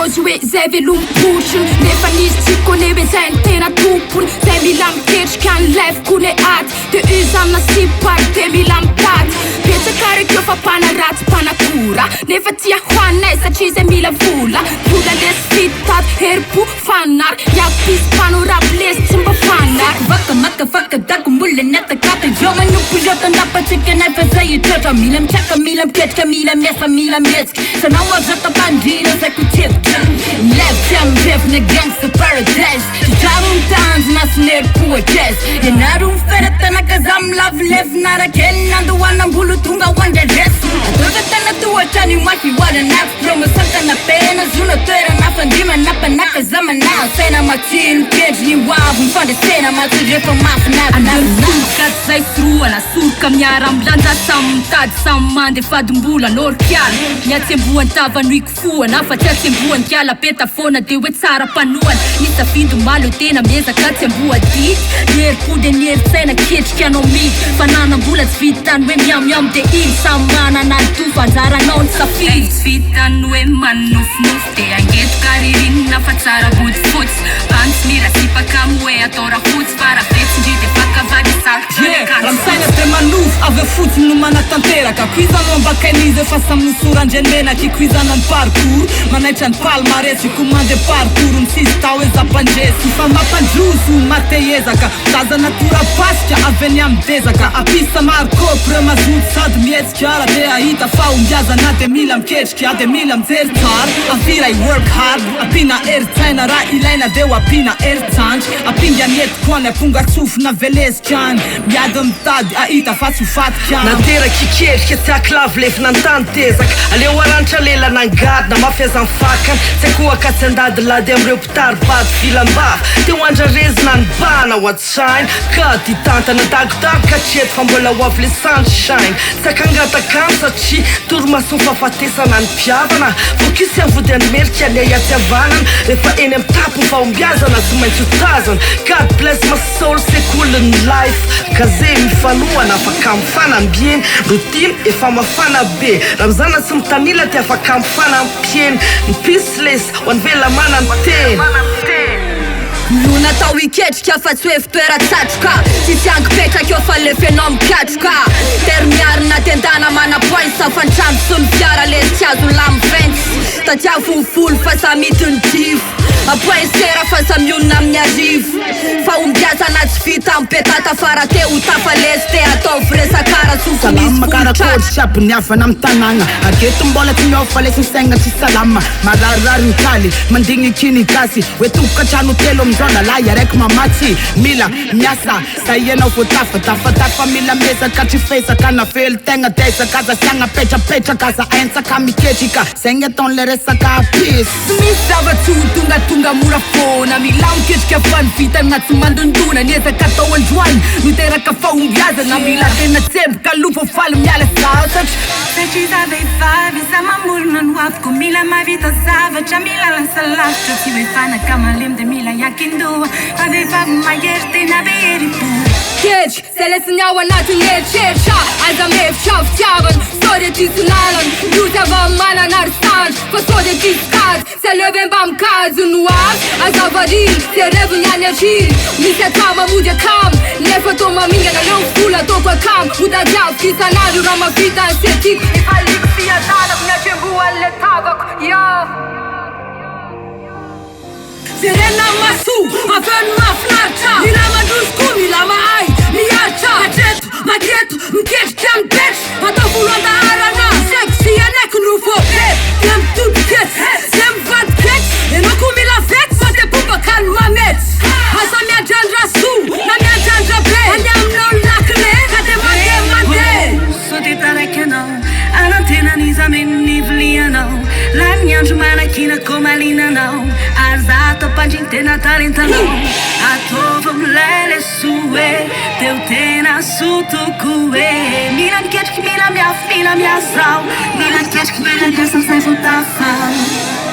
azy hoe zay velom-potriny nefa nisy tsy kone hoe zay ny tena tompony zay mila miketrika ny lefiko ne aty de uzana sipary de mila mitady betsaka reky eo fa mpanaratsy mpanakora nefa tia hoanay satria zay mila vola vola lesy fitady heripo fanary iapisy mpanao lesy tsy mba fanary vaka dako mbola nyatakata yo manompo yo tandapatsika nefa zay itoetra mila mitraka mila miketrika mila miasa mila mihetsika sanao mazata bandina zay kotevitra lefty amrevina gangsta paradise titaro mitanjona sinerim-po akesy ianaro mifera tanakazam lavilevina rakely nandohanambolo tonga hoandrereso atova tana tohatrany mafy hoananaky promosankana pena zona toerana fandima napanaka zamana saina matsino kedry ny hoavo mifandresena matsyrefa mafinaranasokaty zay soroana soroka miara milanja samy mitady samy mande fadimbola norkiala miatsemboany tavanoiko foana fa tsy atsemboany kiala peta fona de hoe tsara mpanoana nisafindo malo tena miezaka tsemboa dity nieripode nieritsaina ketrika anao midy fananambola tsy vitany hoe miamiamy de iny samy manana ny tofa anjaranao ny safidy tsy vitany hoe manofinofy de angetroka ririnina fa tsara botsifotsy antsy mila sipaka amy hoe atao raha fotsy fa raha fetsindry de fakavady raha misaina de manofo avy fotsiny no manatanteraka kuizana ambakainizy efa samy nosorandrenmenaky kuizana ny parcours manaitra ny palmaresy commande parcours misisy tao ezapandresy fa mampandroso matehezaka tazana tora pasika avy amy dezaka apisa marcopre mazoto sady mihetsika ara de ahita fa ombiazana de mila miketrika de mila mijery tsara afira I work hard apina eritsaina raha ilaina de ho apina eritsanjy apinga nietikoany aponga tsofina velezikany miady mitady ahita fa tsy hofatikany nateraky iketrika tsy aklavy lefina nytantezaka aleo aranitra lela nangadina mafeza mifakany tsy koa akatsy andady lady amreo mpitary bady filam-bava te hoandrarezina ny bana ho atsainy ka ditantana dagodabo ka treto fa mbola ho avy le sunshine tsy akangatakany satria toromason fahafatesana ny mpiavana fokisy avody anymerika any ayatsiavanana rehefa eny amy tapo faombiazana tsy maintsy hotazana God bless my soul sekoliny life kaze mifanoana afaka mifanambieny routine efa mafana be raha mizana sy mitanila ty afaka mifana mpieny ny pisles ho any velamana ny teny Luna tao iketrika fa tsy hoe fitoeratsatroka tsisy angipetraka eo fa le fenao mikatroka termiarina tendana manapoinsa fantrano sy ny fiara lesy tsy azo lamventsy tatiavo mifolo fa samity ny jifo apoinsera fa samionina amin'ny arivo fa ombiazana tsy vita mipetata fara te ho tafalesy te atao firesakara sofinisy siaby ny avana amy tanagna ageto mbola tsy miofa lesy saigna tsy salama mararirary ny kaly mandigny kiny gasy hoe tokoka trano telo amizona lay araiky mamatsy mila miasa zay ianao vo tafatafa mila mesaka tsy fesaka na velo tegna desaka za siagna petrapetraka za entsaka miketrika zegny ataony le resaka apis tsy misy zava-tsy tonga mora fona mila miketrika fa ny vita na tsy mandondona niezaka atao androany miteraka faombiazana mila tena tsemboka lofo faly miala zavatra satria za vehivavy za mamorona ny hoaviko mila mavita zavatra mila lasa lavitra tsy hoe fanaka malemy de mila iakin-doha fa vehivavy mahery tena be heripo Ketch, selesny ao anatin'ny eritreritra aza mihevitra fitiavana sao de diso lalana io zava manana ry sandry fa sao de diso kady se leve mba mikazo no avy azavariny se revony any atriry misy atao mamody akamo nefa tô mamingana leo vola ataoko akamo hodadiaviko isanandro raha mavita ny setiko efa liko fiadanako miatremboan'le tavako Serena masu, avenu mafinaritra mila mandrosiko, mila mahay, miaritra Hatreto, magreto, miketrika ny betry atao volo andaharana sexy anaiky no vo pety dia mitoto ketsy dia mivady ketsy enao koa mila vetsy fa dia bombaka ny mametsy asa miadrandra so na miadrandra be any aminao lakile ka dia mandeha so dia taraiky anao anantenaniza men'ny vilianao lany andro manakinako malinanao azato pandriny tena talentanao atova milele soe teu tena sotokue mila miketriky mila miafy mila miazao mila miketriky mila miasa sai votafao